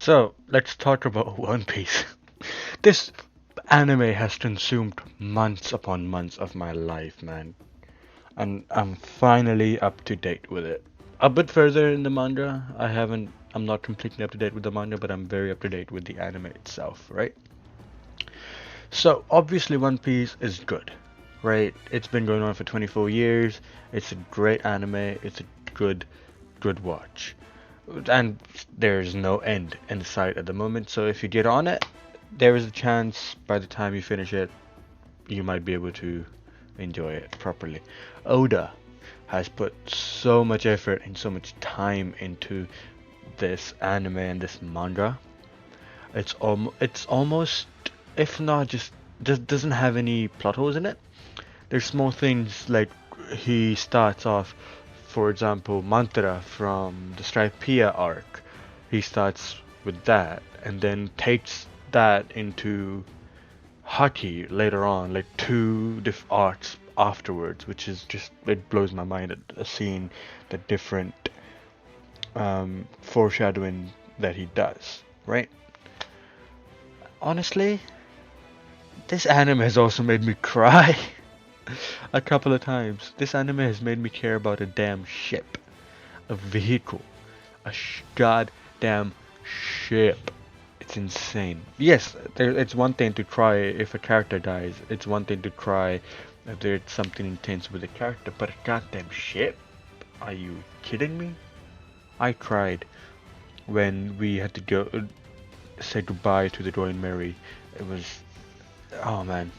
So let's talk about One Piece. This anime has consumed months upon months of my life, man, and I'm finally up to date with it. A bit further in the manga, I'm not completely up to date with the manga, but I'm very up to date with the anime itself, right? So obviously One Piece is good, right? It's been going on for 24 years. It's a great anime. It's a good watch. And there's no end in sight at the moment. So if you get on it, there is a chance by the time you finish it, you might be able to enjoy it properly. Oda has put so much effort and so much time into this anime and this manga. It's almost, if not just doesn't have any plot holes in it. There's small things like he starts off, for example, Mantra from the Stripea arc. He starts with that and then takes that into Haki later on, like two arcs afterwards, which is just, it blows my mind at seeing the different foreshadowing that he does, right? Honestly, this anime has also made me cry a couple of times. This anime has made me care about a damn ship, a vehicle, a goddamn ship. It's insane. Yes, it's one thing to cry if a character dies. It's one thing to cry if there's something intense with a character, but a goddamn ship? Are you kidding me? I cried when we had to go say goodbye to the Royal Mary. It was, oh man,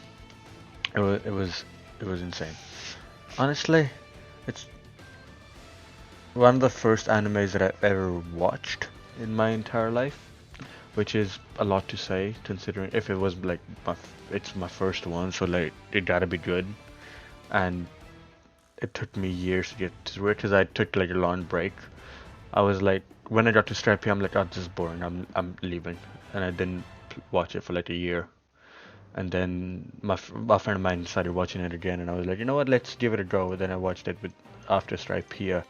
it was insane. Honestly, it's one of the first animes that I've ever watched in my entire life, which is a lot to say considering if it was like it's my first one, so like it gotta be good. And it took me years to get through it because I took like a long break. I was like, when I got to Stripey, I'm like, oh, this is boring. I'm leaving, and I didn't watch it for like a year. And then a friend of mine started watching it again, and I was like, you know what, let's give it a go. Then I watched it with after Stripea,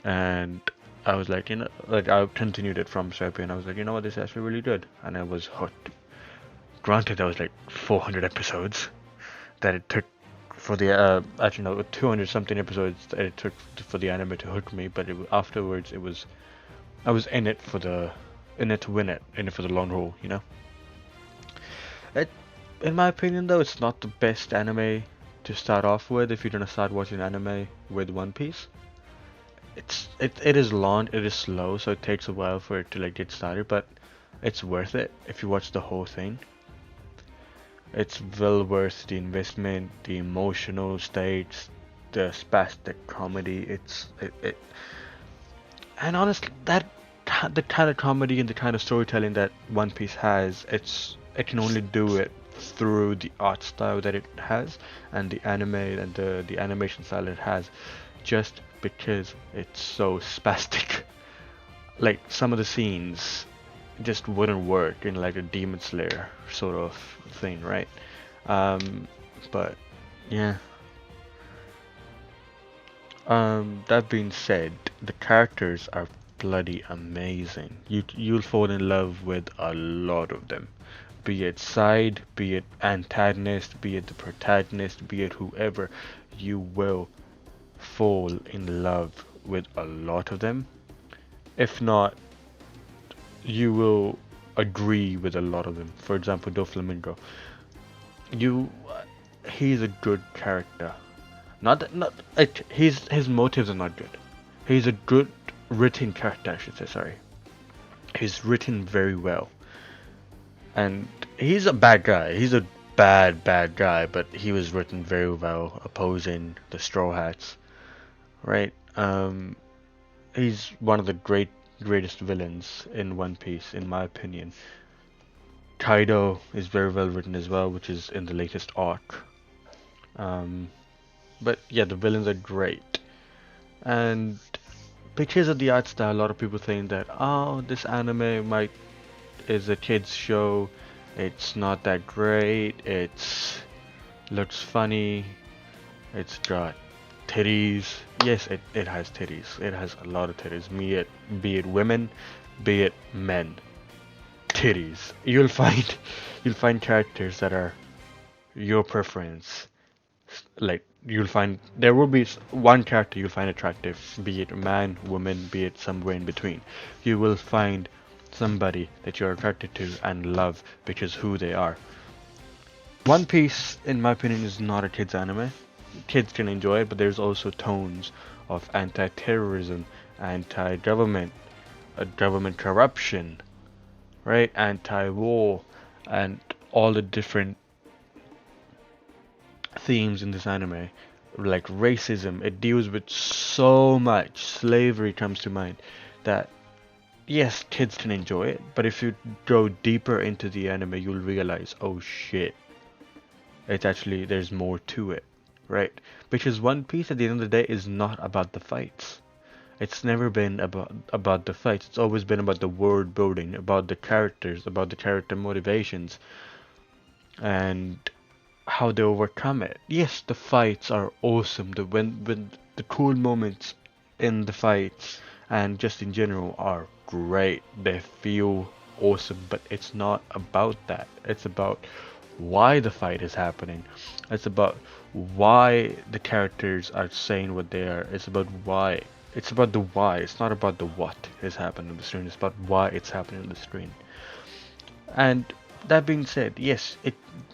and I was like, like I continued it from Stripey, and I was like, you know what, this is actually really good, and I was hooked. Granted, that was like 400 episodes that it took for the actually no 200 something episodes that it took for the anime to hook me, but afterwards it was I was in it to win it, in it for the long haul, It, in my opinion though, it's not the best anime to start off with if you're gonna start watching anime with One Piece. It is long, it is slow, so it takes a while for it to like get started, but it's worth it if you watch the whole thing. It's well worth the investment, the emotional stakes, the spastic comedy. And honestly, the kind of comedy and the kind of storytelling that One Piece has, it can only do it through the art style that it has and the anime and the animation style it has, just because it's so spastic. Like some of the scenes just wouldn't work in like a Demon Slayer sort of thing, right? But yeah. That being said, the characters are bloody amazing. You'll fall in love with a lot of them. Be it side, be it antagonist, be it the protagonist, be it whoever, you will fall in love with a lot of them. If not, you will agree with a lot of them. For example, Doflamingo. You, he's a good character. Not like his motives are not good. He's a good written character, I should say. Sorry, he's written very well, and he's a bad guy. He's a bad guy, but he was written very well, opposing the Straw Hats, right? He's one of the greatest villains in One Piece, in my opinion. Kaido is very well written as well, which is in the latest arc. Um, but yeah, the villains are great. And because of the art style, a lot of people think that, oh, this anime might is a kids show. It's not that great. It's looks funny. It's got titties. Yes, it has titties. It has a lot of titties. Be it women, be it men. titties. You'll find characters that are your preference. Like you'll find there will be one character you'll find attractive, be it a man, woman, be it somewhere in between. You will find somebody that you're attracted to and love because who they are. One Piece, in my opinion, is not a kids anime. Kids can enjoy it, but there's also tones of anti-terrorism, anti-government, government corruption, right? Anti-war, and all the different themes in this anime, like racism. It deals with so much. Slavery comes to mind. That yes, kids can enjoy it, but if you go deeper into the anime, you'll realize, oh shit, it's actually there's more to it, right? Because One Piece at the end of the day is not about the fights. It's never been about the fights. It's always been about the world building, about the characters, about the character motivations, and how they overcome it. Yes, the fights are awesome. When the cool moments in the fights and just in general are great. They feel awesome, but it's not about that. It's about why the fight is happening. It's about why the characters are saying what they are. It's about why. It's about the why. It's not about the what is happening on the screen. It's about why it's happening on the screen. And that being said, yes,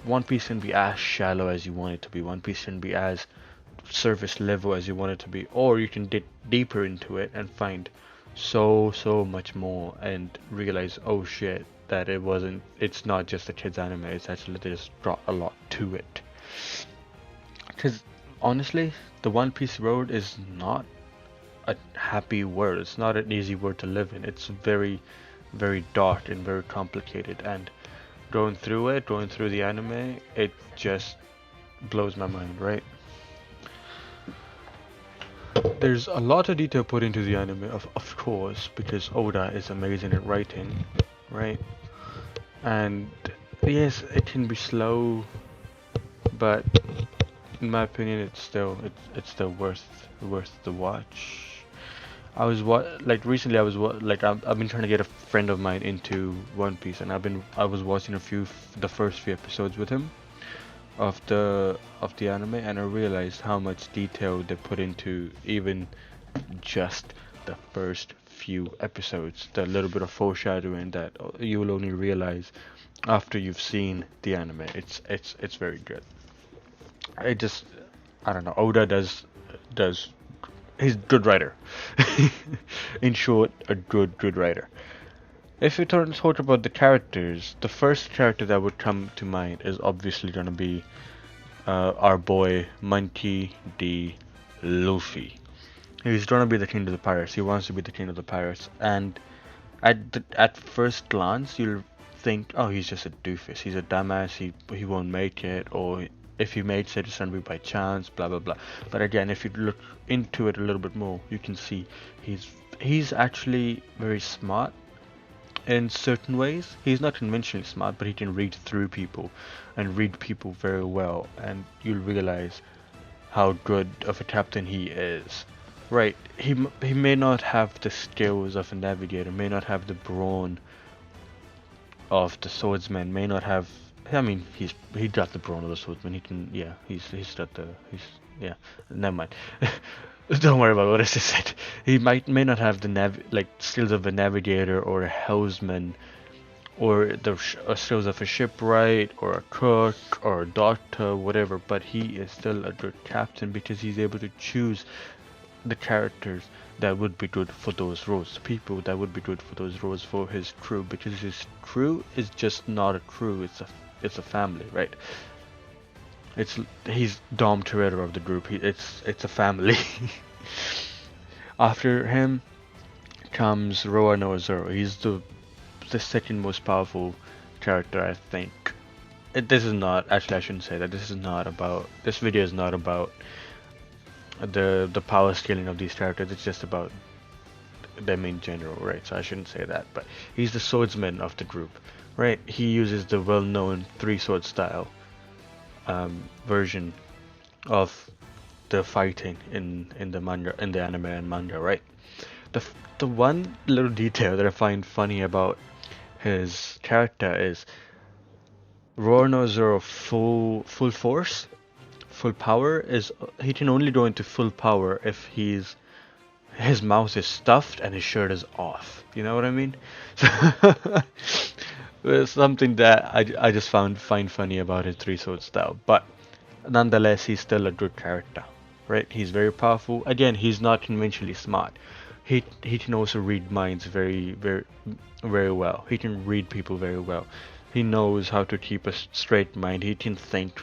One Piece can be as shallow as you want it to be. One Piece can be as surface level as you want it to be, or you can dig deeper into it and find so much more and realize, oh shit, that it's not just a kids anime. It's actually there's got a lot to it. Because honestly, the One Piece road is not a happy world. It's not an easy world to live in. It's very dark and very complicated, and going through the anime, it just blows my mind, right? There's a lot of detail put into the anime, of course, because Oda is amazing at writing, right? And yes, it can be slow, but in my opinion, it's still worth the watch. Like recently I've been trying to get a friend of mine into One Piece, and I was watching the first few episodes with him of the anime, and I realized how much detail they put into even just the first few episodes. The little bit of foreshadowing that you will only realize after you've seen the anime. It's very good. It just I don't know. Oda does he's a good writer. In short, a good writer. If we talk about the characters, the first character that would come to mind is obviously gonna be our boy Monkey D. Luffy. He's gonna be the king of the pirates. He wants to be the king of the pirates, and at first glance, you'll think, oh, he's just a doofus. He's a dumbass. He won't make it, or if he makes it, it's gonna be by chance. Blah blah blah. But again, if you look into it a little bit more, you can see he's actually very smart in certain ways. He's not conventionally smart, but he can read through people and read people very well, and you'll realize how good of a captain he is. Right, he may not have the skills of a navigator, may not have the brawn of the swordsman, may not have. I mean, he got the brawn of the swordsman. He can, yeah, he's got the yeah. Never mind. Don't worry about what I just said. He may not have the skills of a navigator or a helmsman, or the skills of a shipwright or a cook or a doctor, whatever. But he is still a good captain because he's able to choose the characters that would be good for those roles, the people that would be good for those roles for his crew, because his crew is just not a crew, it's a family, right? He's Dom Toretto of the group. It's a family. After him comes Roanoa Zoro. He's the second most powerful character, I think. This is not actually, I shouldn't say that. This video is not about the power scaling of these characters. It's just about them in general, right? So I shouldn't say that, but he's the swordsman of the group, right? He uses the well-known three sword style version of the fighting in the manga, in the anime and manga, right? The one little detail that I find funny about his character is Roronoa Zoro full force, full power is he can only go into full power if his mouth is stuffed and his shirt is off. You know what I mean? It's something that I just find funny about his three sword style, but nonetheless he's still a good character, right? He's very powerful. Again, he's not conventionally smart. He can also read minds very well. He can read people very well. He knows how to keep a straight mind. He can think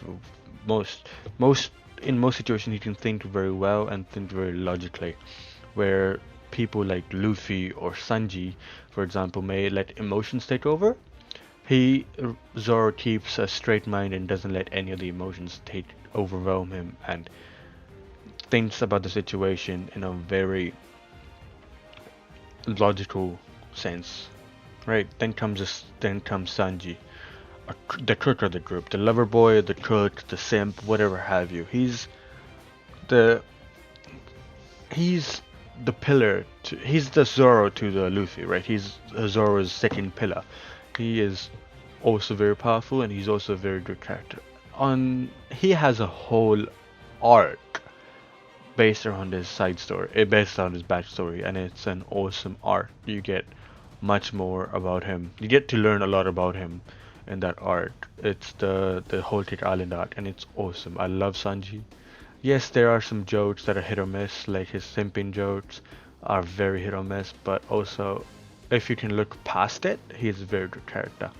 most most in most situations he can think very well and think very logically, where people like Luffy or Sanji, for example, may let emotions take over. Zoro keeps a straight mind and doesn't let any of the emotions take overwhelm him, and thinks about the situation in a very logical sense. Right? Then comes Sanji, the crook of the group, the lover boy, the crook, the simp, whatever have you. The he's the pillar he's the Zoro to the Luffy, right? He's Zoro's second pillar. He is also very powerful and he's also a very good character. He has a whole arc based around his side story, based on his backstory, and it's an awesome arc. You get much more about him. You get to learn a lot about him in that arc. It's the Whole Cake Island arc, and it's awesome. I love Sanji. Yes, there are some jokes that are hit or miss, like his simping jokes are very hit or miss, but also if you can look past it, he's a very good character.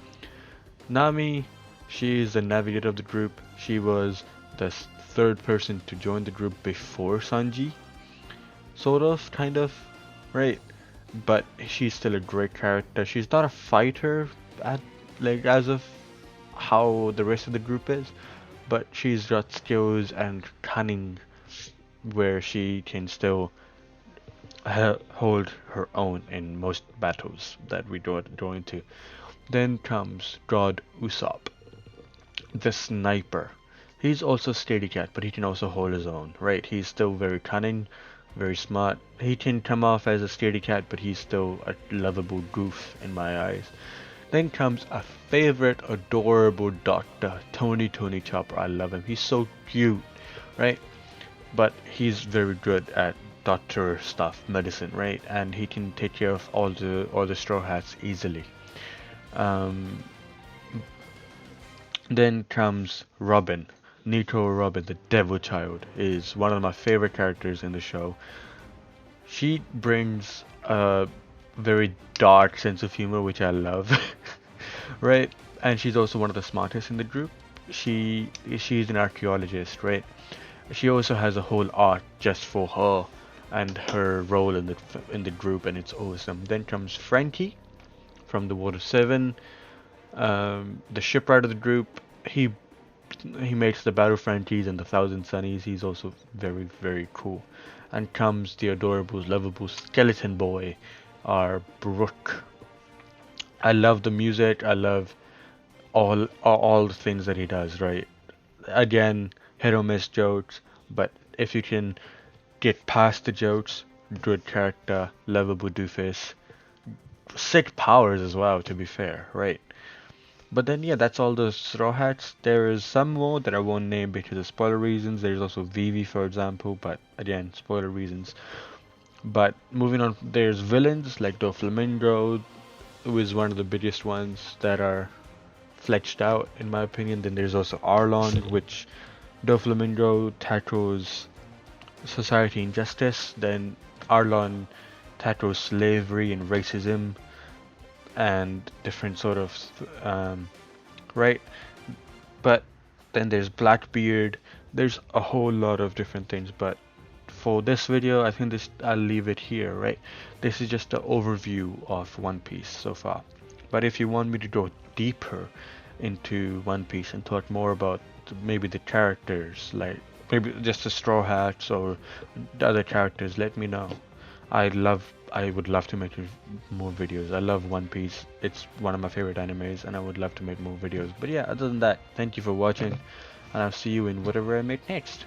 Nami, she is the navigator of the group. She was the third person to join the group before Sanji. Sort of, kind of, right? But she's still a great character. She's not a fighter as of how the rest of the group is, but she's got skills and cunning where she can still hold her own in most battles that we go into. Then comes God Usopp, the sniper. He's also scaredy cat, but he can also hold his own, right? He's still very cunning, very smart. He can come off as a scaredy cat, but he's still a lovable goof in my eyes. Then comes a favorite, adorable doctor, Tony Chopper. I love him. He's so cute, right? But he's very good at doctor stuff, medicine, right? And he can take care of all the Straw Hats easily. Then comes Robin. Nico Robin, the Devil Child, is one of my favorite characters in the show. She brings a very dark sense of humor, which I love, right? And she's also one of the smartest in the group. She's an archaeologist, right? She also has a whole arc just for her and her role in the group, and it's awesome. Then comes Frankie from the Water 7, the shipwright of the group. He makes the Battle Franchies and the Thousand Sunnies. He's also very, very cool. And comes the adorable, lovable skeleton boy, our Brook. I love the music. I love all the things that he does. Right? Again, hit or miss jokes, but if you can get past the jokes, good character, lovable doofus, sick powers as well. To be fair, right? But then yeah, that's all the Straw Hats. There is some more that I won't name because of spoiler reasons. There's also Vivi, for example, but again, spoiler reasons. But moving on, there's villains like Doflamingo, who is one of the biggest ones that are fleshed out in my opinion. Then there's also Arlong, which Doflamingo tackles society injustice. Then Arlong tackles slavery and racism and different sort of right, but then there's Blackbeard. There's a whole lot of different things, but for this video I think I'll leave it here, right? This is just an overview of One Piece so far, but if you want me to go deeper into One Piece and talk more about maybe the characters, like maybe just the Straw Hats or the other characters, let me know. I would love to make more videos. I love One Piece. It's one of my favorite animes, and I would love to make more videos. But yeah, other than that, thank you for watching, and I'll see you in whatever I make next.